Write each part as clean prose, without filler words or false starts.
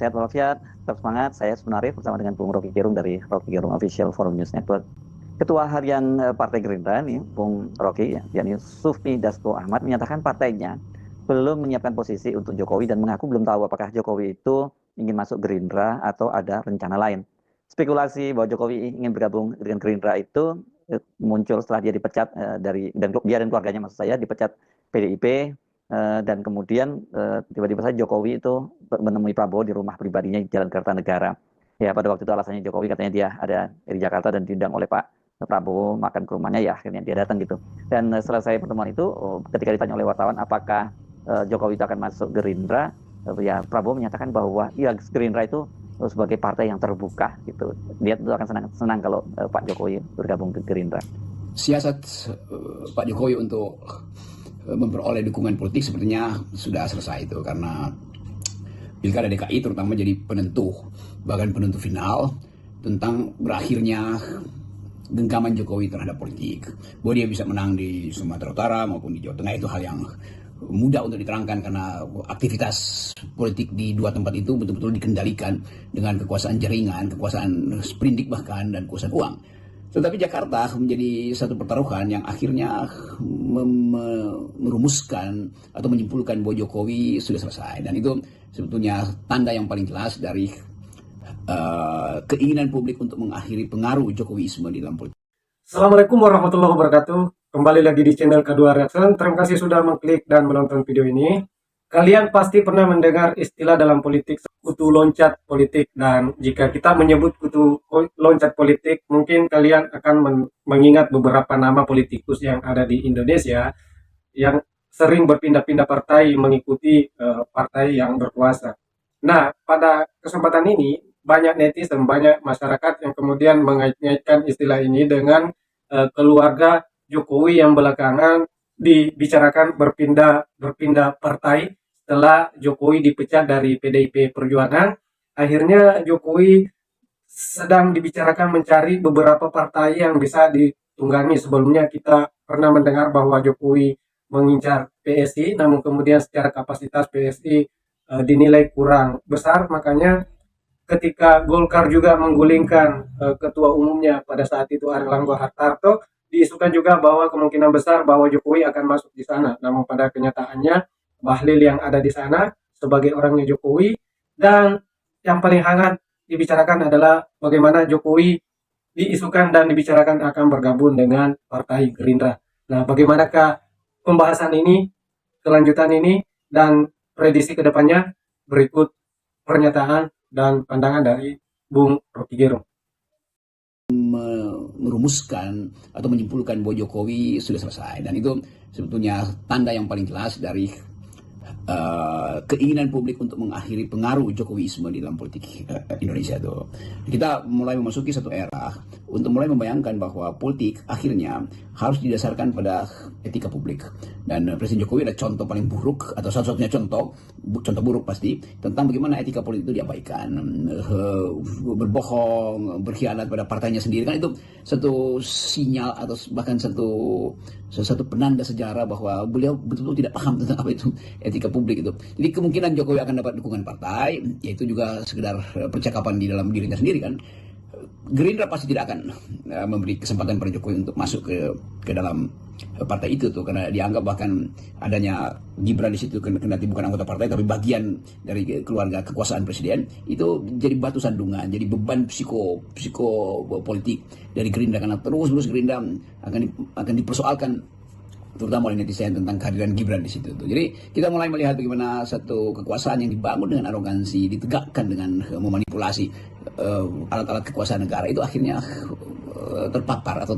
sehat walafiat, tetap semangat. Saya Sunarif bersama dengan Bung Rocky Gerung dari Rocky Gerung Official Forum News Network. Ketua Harian Partai Gerindra nih, Bung Rocky, yakni Sufmi Dasko Ahmad menyatakan partainya belum menyiapkan posisi untuk Jokowi dan mengaku belum tahu apakah Jokowi itu ingin masuk Gerindra atau ada rencana lain. Spekulasi bahwa Jokowi ingin bergabung dengan Gerindra itu muncul setelah dia dipecat dan dia dan keluarganya maksud saya dipecat PDIP. Dan kemudian tiba-tiba saja Jokowi itu menemui Prabowo di rumah pribadinya di Jalan Kertanegara. Ya pada waktu itu alasannya Jokowi katanya dia ada di Jakarta dan diundang oleh Pak Prabowo makan ke rumahnya, ya akhirnya dia datang gitu. Dan selesai pertemuan itu ketika ditanya oleh wartawan apakah Jokowi itu akan masuk Gerindra, ya Prabowo menyatakan bahwa ya Gerindra itu sebagai partai yang terbuka gitu. Dia tentu akan senang kalau Pak Jokowi bergabung ke Gerindra. Siasat Pak Jokowi untuk memperoleh dukungan politik sepertinya sudah selesai itu, karena Pilkada DKI terutama jadi penentu, bahkan penentu final tentang berakhirnya genggaman Jokowi terhadap politik. Bahwa dia bisa menang di Sumatera Utara maupun di Jawa Tengah itu hal yang mudah untuk diterangkan, karena aktivitas politik di dua tempat itu betul-betul dikendalikan dengan kekuasaan jaringan, kekuasaan sprindik bahkan, dan kekuasaan uang. Tetapi Jakarta menjadi satu pertaruhan yang akhirnya merumuskan atau menyimpulkan bahwa Jokowi sudah selesai. Dan itu sebetulnya tanda yang paling jelas dari keinginan publik untuk mengakhiri pengaruh Jokowisme di dalam politik. Assalamualaikum warahmatullahi wabarakatuh. Kembali lagi di channel Kedua Reaction. Terima kasih sudah mengklik dan menonton video ini. Kalian pasti pernah mendengar istilah dalam politik kutu loncat politik, dan jika kita menyebut kutu loncat politik, mungkin kalian akan mengingat beberapa nama politikus yang ada di Indonesia yang sering berpindah-pindah partai mengikuti partai yang berkuasa. Nah, pada kesempatan ini banyak netizen, banyak masyarakat yang kemudian mengait-ngaitkan istilah ini dengan keluarga Jokowi yang belakangan dibicarakan berpindah partai setelah Jokowi dipecat dari PDIP Perjuangan. Akhirnya Jokowi sedang dibicarakan mencari beberapa partai yang bisa ditunggangi. Sebelumnya kita pernah mendengar bahwa Jokowi mengincar PSI, namun kemudian secara kapasitas PSI dinilai kurang besar, makanya ketika Golkar juga menggulingkan ketua umumnya pada saat itu Airlangga Hartarto, diisukan juga bahwa kemungkinan besar bahwa Jokowi akan masuk di sana. Namun pada kenyataannya Bahlil yang ada di sana sebagai orangnya Jokowi, dan yang paling hangat dibicarakan adalah bagaimana Jokowi diisukan dan dibicarakan akan bergabung dengan Partai Gerindra. Nah, bagaimanakah pembahasan ini, kelanjutan ini, dan prediksi kedepannya? Berikut pernyataan dan pandangan dari Bung Rocky Gerung. Merumuskan atau menyimpulkan bahwa Jokowi sudah selesai, dan itu sebetulnya tanda yang paling jelas dari keinginan publik untuk mengakhiri pengaruh Jokowisme di dalam politik Indonesia itu. Kita mulai memasuki satu era untuk mulai membayangkan bahwa politik akhirnya harus didasarkan pada etika publik. Dan Presiden Jokowi ada contoh paling buruk, atau satu-satunya contoh buruk pasti, tentang bagaimana etika politik itu diabaikan. Berbohong, berkhianat pada partainya sendiri, kan itu satu sinyal atau bahkan satu penanda sejarah bahwa beliau betul-betul tidak paham tentang apa itu etika publik itu. Jadi kemungkinan Jokowi akan dapat dukungan partai, yaitu juga sekedar percakapan di dalam dirinya sendiri kan. Gerindra pasti tidak akan memberi kesempatan pada Jokowi untuk masuk ke dalam partai itu tuh, karena dianggap bahkan adanya Gibran di situ kendati bukan anggota partai tapi bagian dari keluarga kekuasaan presiden, itu jadi batu sandungan, jadi beban psikopolitik dari Gerindra, karena terus Gerindra akan dipersoalkan terutama oleh netizen tentang kehadiran Gibran di situ tuh. Jadi kita mulai melihat bagaimana satu kekuasaan yang dibangun dengan arogansi, ditegakkan dengan memanipulasi alat-alat kekuasaan negara, itu akhirnya terpapar atau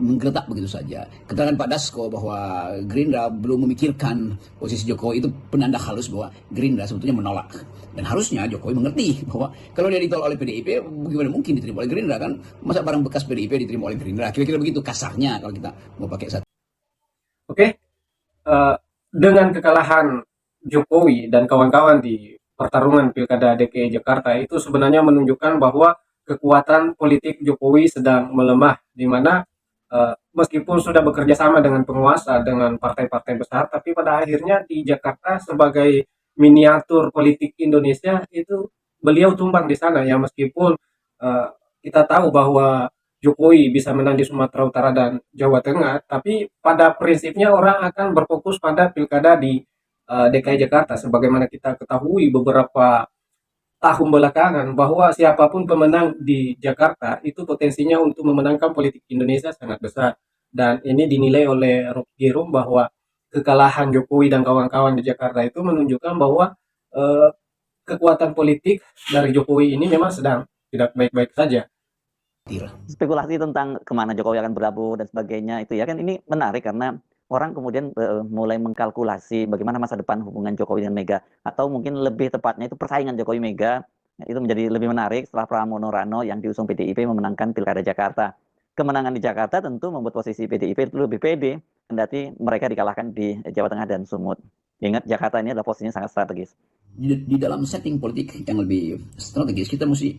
menggeletak begitu saja. Keterangan Pak Dasko bahwa Gerindra belum memikirkan posisi Jokowi itu penanda halus bahwa Gerindra sebetulnya menolak. Dan harusnya Jokowi mengerti bahwa kalau dia ditolak oleh PDIP, bagaimana mungkin diterima oleh Gerindra kan? Masa barang bekas PDIP diterima oleh Gerindra? Kira-kira begitu kasarnya kalau kita mau pakai satu. Oke, dengan kekalahan Jokowi dan kawan-kawan di pertarungan Pilkada DKI Jakarta itu sebenarnya menunjukkan bahwa kekuatan politik Jokowi sedang melemah, di mana meskipun sudah bekerja sama dengan penguasa, dengan partai-partai besar, tapi pada akhirnya di Jakarta sebagai miniatur politik Indonesia itu beliau tumbang di sana ya, meskipun kita tahu bahwa Jokowi bisa menang di Sumatera Utara dan Jawa Tengah, tapi pada prinsipnya orang akan berfokus pada pilkada di DKI Jakarta. Sebagaimana kita ketahui beberapa tahun belakangan bahwa siapapun pemenang di Jakarta itu potensinya untuk memenangkan politik Indonesia sangat besar. Dan ini dinilai oleh Rocky Gerung bahwa kekalahan Jokowi dan kawan-kawan di Jakarta itu menunjukkan bahwa eh, kekuatan politik dari Jokowi ini memang sedang tidak baik-baik saja. Spekulasi tentang kemana Jokowi akan berlabuh dan sebagainya itu ya kan ini menarik karena orang kemudian mulai mengkalkulasi bagaimana masa depan hubungan Jokowi dengan Mega atau mungkin lebih tepatnya itu persaingan Jokowi Mega itu menjadi lebih menarik setelah Pramono Rano yang diusung PDIP memenangkan Pilkada Jakarta. Kemenangan di Jakarta tentu membuat posisi PDIP itu lebih pede kendati mereka dikalahkan di Jawa Tengah dan Sumut. Ingat Jakarta ini adalah posisinya sangat strategis. Di dalam setting politik yang lebih strategis kita mesti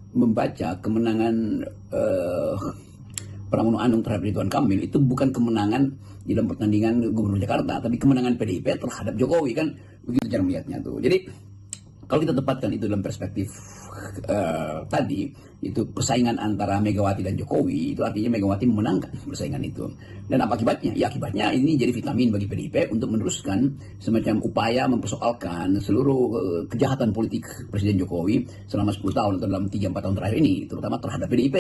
membaca kemenangan Pramono Anung terhadap Ridwan Kamil itu bukan kemenangan di dalam pertandingan Gubernur Jakarta, tapi kemenangan PDIP terhadap Jokowi, kan begitu cara melihatnya tuh. Jadi kalau kita tempatkan itu dalam perspektif tadi, itu persaingan antara Megawati dan Jokowi, itu artinya Megawati memenangkan persaingan itu. Dan apa akibatnya? Ya akibatnya ini jadi vitamin bagi PDIP untuk meneruskan semacam upaya mempersoalkan seluruh kejahatan politik Presiden Jokowi selama 10 tahun atau dalam 3-4 tahun terakhir ini, terutama terhadap PDIP,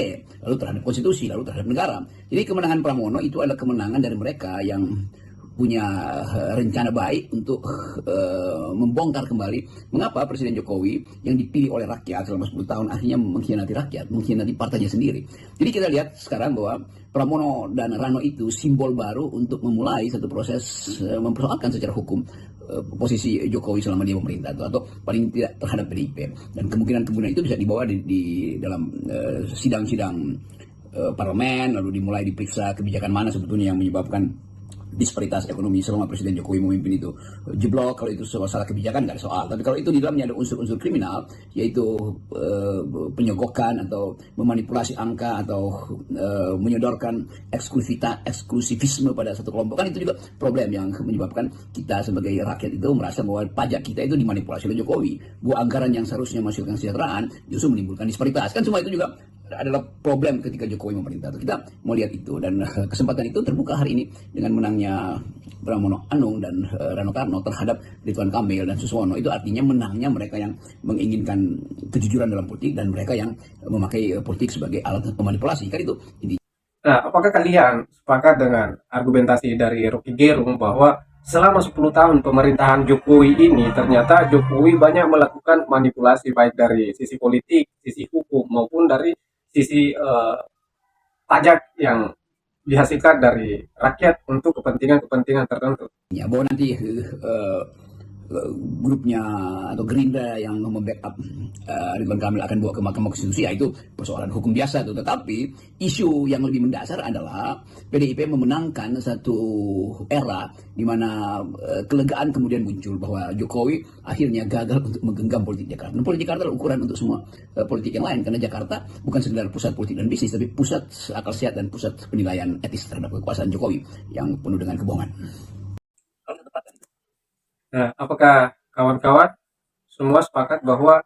lalu terhadap konstitusi, lalu terhadap negara. Jadi kemenangan Pramono itu adalah kemenangan dari mereka yang punya rencana baik untuk membongkar kembali mengapa Presiden Jokowi yang dipilih oleh rakyat selama 10 tahun akhirnya mengkhianati rakyat, mengkhianati partainya sendiri. Jadi kita lihat sekarang bahwa Pramono dan Rano itu simbol baru untuk memulai satu proses mempersoalkan secara hukum posisi Jokowi selama dia pemerintah itu, atau paling tidak terhadap PDIP. Dan kemungkinan itu bisa dibawa di dalam sidang-sidang parlemen, lalu dimulai diperiksa kebijakan mana sebetulnya yang menyebabkan disparitas ekonomi selama Presiden Jokowi memimpin itu jeblok. Kalau itu salah kebijakan nggak ada soal, tapi kalau itu di dalamnya ada unsur-unsur kriminal, yaitu penyogokan atau memanipulasi angka atau menyodorkan eksklusivisme pada satu kelompok, kan itu juga problem yang menyebabkan kita sebagai rakyat itu merasa bahwa pajak kita itu dimanipulasi oleh Jokowi, bahwa anggaran yang seharusnya menghasilkan kesejahteraan justru menimbulkan disparitas. Kan semua itu juga adalah problem ketika Jokowi memerintah. Kita mau lihat itu, dan kesempatan itu terbuka hari ini dengan menangnya Pramono Anung dan Rano Karno terhadap Ridwan Kamil dan Suswono. Itu artinya menangnya mereka yang menginginkan kejujuran dalam politik dan mereka yang memakai politik sebagai alat memanipulasi. Kan itu intinya. Nah, apakah kalian sepakat dengan argumentasi dari Rocky Gerung bahwa selama 10 tahun pemerintahan Jokowi ini ternyata Jokowi banyak melakukan manipulasi baik dari sisi politik, sisi hukum maupun dari sisi pajak yang dihasilkan dari rakyat untuk kepentingan-kepentingan tertentu? Ya, bahwa nanti grupnya atau Gerindra yang membackup Ridwan Kamil akan bawa ke Mahkamah Konstitusi, ya itu persoalan hukum biasa itu. Tetapi isu yang lebih mendasar adalah PDIP memenangkan satu era di mana kelegaan kemudian muncul bahwa Jokowi akhirnya gagal untuk menggenggam politik Jakarta. Dan politik Jakarta adalah ukuran untuk semua politik yang lain, karena Jakarta bukan sekedar pusat politik dan bisnis, tapi pusat akal sehat dan pusat penilaian etis terhadap kekuasaan Jokowi yang penuh dengan kebohongan. Nah, apakah kawan-kawan semua sepakat bahwa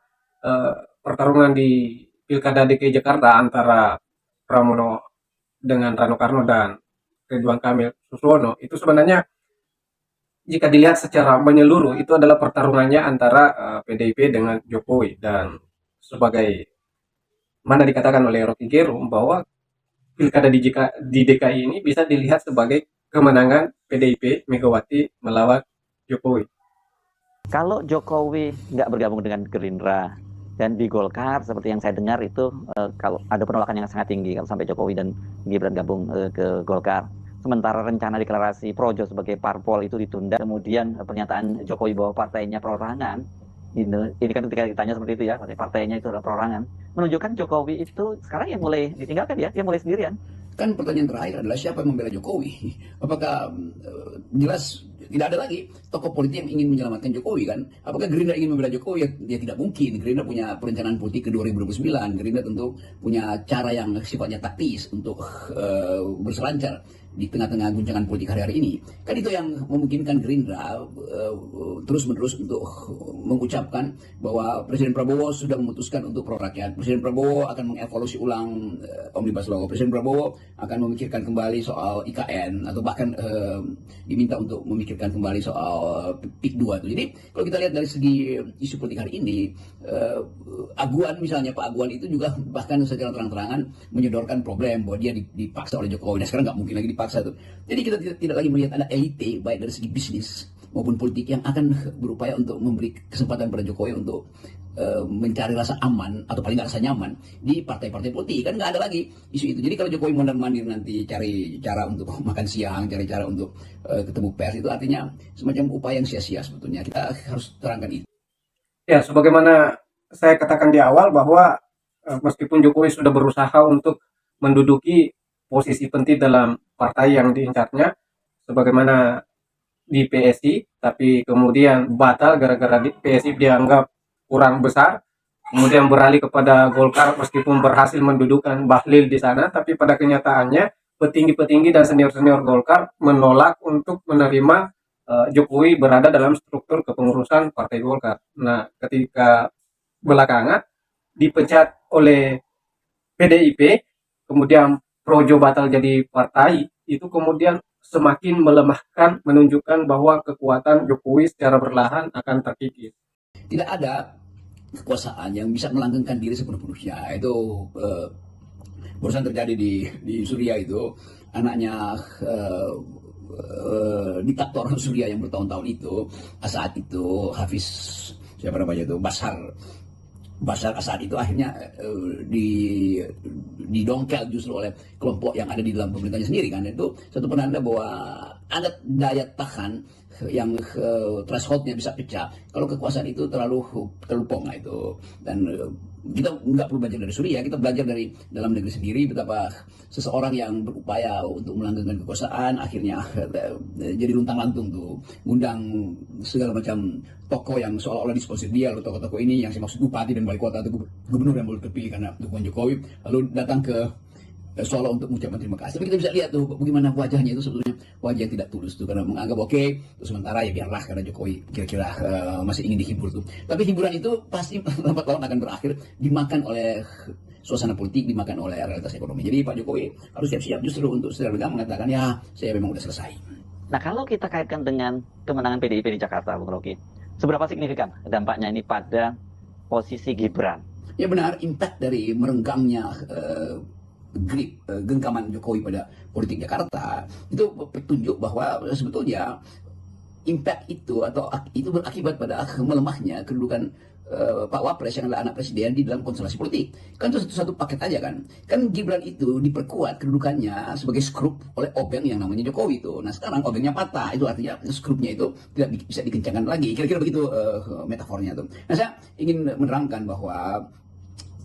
pertarungan di Pilkada DKI Jakarta antara Pramono dengan Rano Karno dan Ridwan Kamil Suswono itu sebenarnya jika dilihat secara menyeluruh itu adalah pertarungannya antara PDIP dengan Jokowi, dan sebagai mana dikatakan oleh Rocky Gerung bahwa Pilkada di DKI ini bisa dilihat sebagai kemenangan PDIP Megawati melawan Jokowi. Kalau Jokowi nggak bergabung dengan Gerindra dan di Golkar seperti yang saya dengar itu kalau ada penolakan yang sangat tinggi kalau sampai Jokowi dan Gibran gabung ke Golkar. Sementara rencana deklarasi Projo sebagai parpol itu ditunda, kemudian pernyataan Jokowi bahwa partainya perorangan, ini kan ketika ditanya seperti itu ya, partainya itu adalah perorangan, menunjukkan Jokowi itu sekarang yang mulai ditinggalkan ya, dia mulai sendirian. Kan pertanyaan terakhir adalah siapa yang membela Jokowi? Apakah jelas tidak ada lagi tokoh politik yang ingin menyelamatkan Jokowi kan. Apakah Gerindra ingin membela Jokowi? Ya tidak mungkin. Gerindra punya perencanaan politik ke 2029. Gerindra tentu punya cara yang sifatnya taktis untuk berselancar di tengah-tengah guncangan politik hari-hari ini. Kan itu yang memungkinkan Gerindra terus-menerus untuk mengucapkan bahwa Presiden Prabowo sudah memutuskan untuk pro rakyat. Presiden Prabowo akan mengevaluasi ulang Omnibus Law. Presiden Prabowo akan memikirkan kembali soal IKN atau bahkan diminta untuk memikirkan kembali soal PIK 2 itu. Jadi kalau kita lihat dari segi isu politik hari ini, Aguan misalnya, Pak Aguan itu juga bahkan secara terang-terangan menyodorkan problem bahwa dia dipaksa oleh Jokowi. Nah sekarang nggak mungkin lagi dipaksa tuh. Jadi kita tidak lagi melihat ada elite baik dari segi bisnis maupun politik yang akan berupaya untuk memberi kesempatan pada Jokowi untuk mencari rasa aman atau paling nggak rasa nyaman di partai-partai politik. Kan nggak ada lagi isu itu. Jadi kalau Jokowi mondar-mandir nanti cari cara untuk makan siang, cari cara untuk ketemu pers, itu artinya semacam upaya yang sia-sia sebetulnya. Kita harus terangkan itu. Ya, sebagaimana saya katakan di awal bahwa meskipun Jokowi sudah berusaha untuk menduduki posisi penting dalam partai yang diincarnya, sebagaimana di PSI, tapi kemudian batal gara-gara di PSI dianggap kurang besar, kemudian beralih kepada Golkar meskipun berhasil mendudukan Bahlil di sana, tapi pada kenyataannya petinggi-petinggi dan senior-senior Golkar menolak untuk menerima Jokowi berada dalam struktur kepengurusan Partai Golkar. Nah, ketika belakangan dipecat oleh PDIP, kemudian Projo batal jadi partai, itu kemudian semakin melemahkan, menunjukkan bahwa kekuatan Jokowi secara perlahan akan terkikis. Tidak ada kekuasaan yang bisa melanggengkan diri sepenuh-penuhnya. Itu barusan terjadi di Suriah itu, anaknya diktator Suriah yang bertahun-tahun itu, saat itu Hafiz siapa namanya itu Bashar Assad itu akhirnya didongkel justru oleh kelompok yang ada di dalam pemerintahnya sendiri kan. Itu satu penanda bahwa ada daya tahan yang thresholdnya bisa pecah kalau kekuasaan itu terlalu pong lah itu. Dan kita nggak perlu belajar dari Suriah, kita belajar dari dalam negeri sendiri betapa seseorang yang berupaya untuk melanggengkan kekuasaan akhirnya jadi luntang-lantung tuh, ngundang segala macam tokoh yang seolah-olah disponsor dia, lalu tokoh-tokoh ini yang saya maksud bupati dan wali kota atau gubernur yang baru terpilih karena dukungan Jokowi, lalu datang ke seolah untuk mengucapkan terima kasih. Tapi kita bisa lihat tuh bagaimana wajahnya itu sebetulnya wajah yang tidak tulus tuh, karena menganggap oke, terus sementara ya biarlah karena Jokowi kira-kira masih ingin dihibur tuh. Tapi hiburan itu pasti lambat laun akan berakhir dimakan oleh suasana politik, dimakan oleh realitas ekonomi. Jadi Pak Jokowi harus siap-siap justru untuk secara legam mengatakan ya saya memang udah selesai. Nah, kalau kita kaitkan dengan kemenangan PDIP di Jakarta, Bung Rocky, seberapa signifikan dampaknya ini pada posisi Gibran? Ya benar, impact dari merenggangnya genggaman Jokowi pada politik Jakarta itu petunjuk bahwa sebetulnya impact itu atau itu berakibat pada melemahnya kedudukan Pak Wapres yang adalah anak presiden di dalam konstelasi politik. Kan itu satu paket aja kan. Kan Gibran itu diperkuat kedudukannya sebagai skrup oleh obeng yang namanya Jokowi itu. Nah sekarang obengnya patah, itu artinya skrupnya itu tidak bisa dikencangkan lagi. Kira-kira begitu metafornya tuh. Nah saya ingin menerangkan bahwa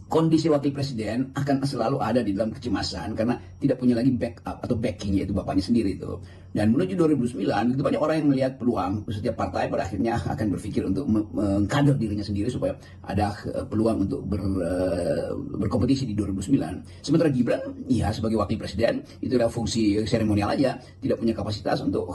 kondisi wakil presiden akan selalu ada di dalam kecemasan karena tidak punya lagi backup atau backing, yaitu bapaknya sendiri itu. Dan menuju 2009 itu banyak orang yang melihat peluang setiap partai pada akhirnya akan berpikir untuk mengkader dirinya sendiri supaya ada peluang untuk berkompetisi di 2009. Sementara Gibran ya sebagai wakil presiden itu adalah fungsi seremonial aja, tidak punya kapasitas untuk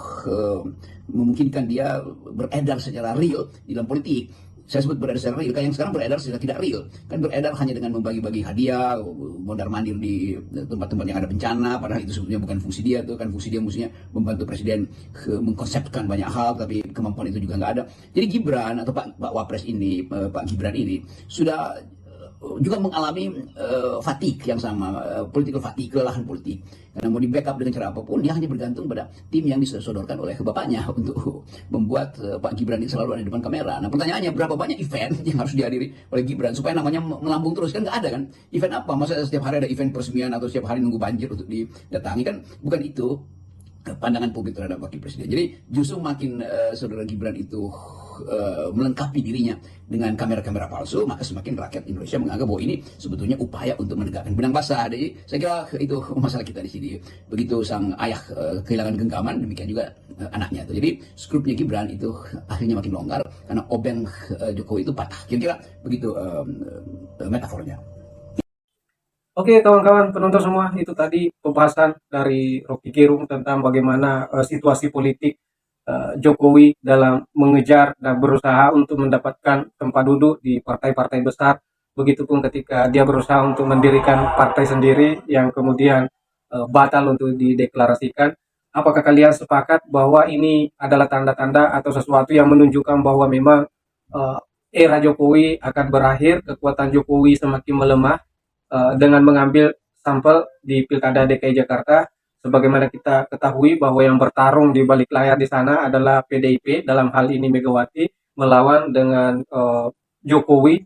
memungkinkan dia beredar secara real di dalam politik. Saya sebut beredar secara real, kan yang sekarang beredar secara tidak real. Kan beredar hanya dengan membagi-bagi hadiah, mondar-mandir di tempat-tempat yang ada bencana, padahal itu sebetulnya bukan fungsi dia tuh, kan fungsi dia mestinya membantu presiden mengkonsepkan banyak hal, tapi kemampuan itu juga nggak ada. Jadi Gibran atau Pak Wapres ini, Pak Gibran ini sudah juga mengalami fatigue yang sama, political fatigue, kelelahan politik. Karena mau di backup dengan cara apapun, dia hanya bergantung pada tim yang disodorkan oleh bapaknya untuk membuat Pak Gibran ini selalu ada di depan kamera. Nah pertanyaannya, berapa banyak event yang harus dihadiri oleh Gibran supaya namanya melambung terus? Kan nggak ada kan? Event apa? Masa setiap hari ada event peresmian atau setiap hari nunggu banjir untuk didatangi? Kan bukan itu pandangan publik terhadap wakil presiden. Jadi justru makin saudara Gibran itu melengkapi dirinya dengan kamera-kamera palsu, maka semakin rakyat Indonesia menganggap bahwa ini sebetulnya upaya untuk menegakkan benang basah. Jadi saya kira itu masalah kita di sini. Begitu sang ayah kehilangan genggaman, demikian juga anaknya. Jadi skrupnya Gibran itu akhirnya makin longgar karena obeng Jokowi itu patah. Kira-kira begitu metafornya. Oke kawan-kawan penonton semua, itu tadi pembahasan dari Rocky Gerung tentang bagaimana situasi politik Jokowi dalam mengejar dan berusaha untuk mendapatkan tempat duduk di partai-partai besar. Begitupun ketika dia berusaha untuk mendirikan partai sendiri yang kemudian batal untuk dideklarasikan. Apakah kalian sepakat bahwa ini adalah tanda-tanda atau sesuatu yang menunjukkan bahwa memang era Jokowi akan berakhir, kekuatan Jokowi semakin melemah dengan mengambil sampel di Pilkada DKI Jakarta? Sebagaimana kita ketahui bahwa yang bertarung di balik layar di sana adalah PDIP, dalam hal ini Megawati, melawan dengan Jokowi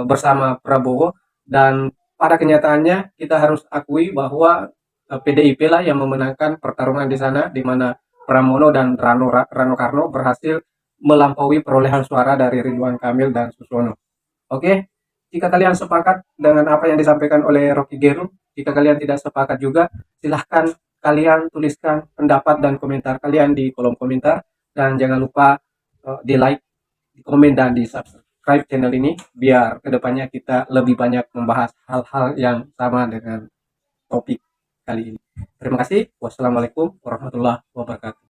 bersama Prabowo. Dan pada kenyataannya kita harus akui bahwa PDIP lah yang memenangkan pertarungan di sana, di mana Pramono dan Rano Karno berhasil melampaui perolehan suara dari Ridwan Kamil dan Suswono. Oke, jika kalian sepakat dengan apa yang disampaikan oleh Rocky Gerung, jika kalian tidak sepakat juga, silahkan kalian tuliskan pendapat dan komentar kalian di kolom komentar. Dan jangan lupa di like, di komen, dan di subscribe channel ini, biar kedepannya kita lebih banyak membahas hal-hal yang sama dengan topik kali ini. Terima kasih. Wassalamualaikum warahmatullahi wabarakatuh.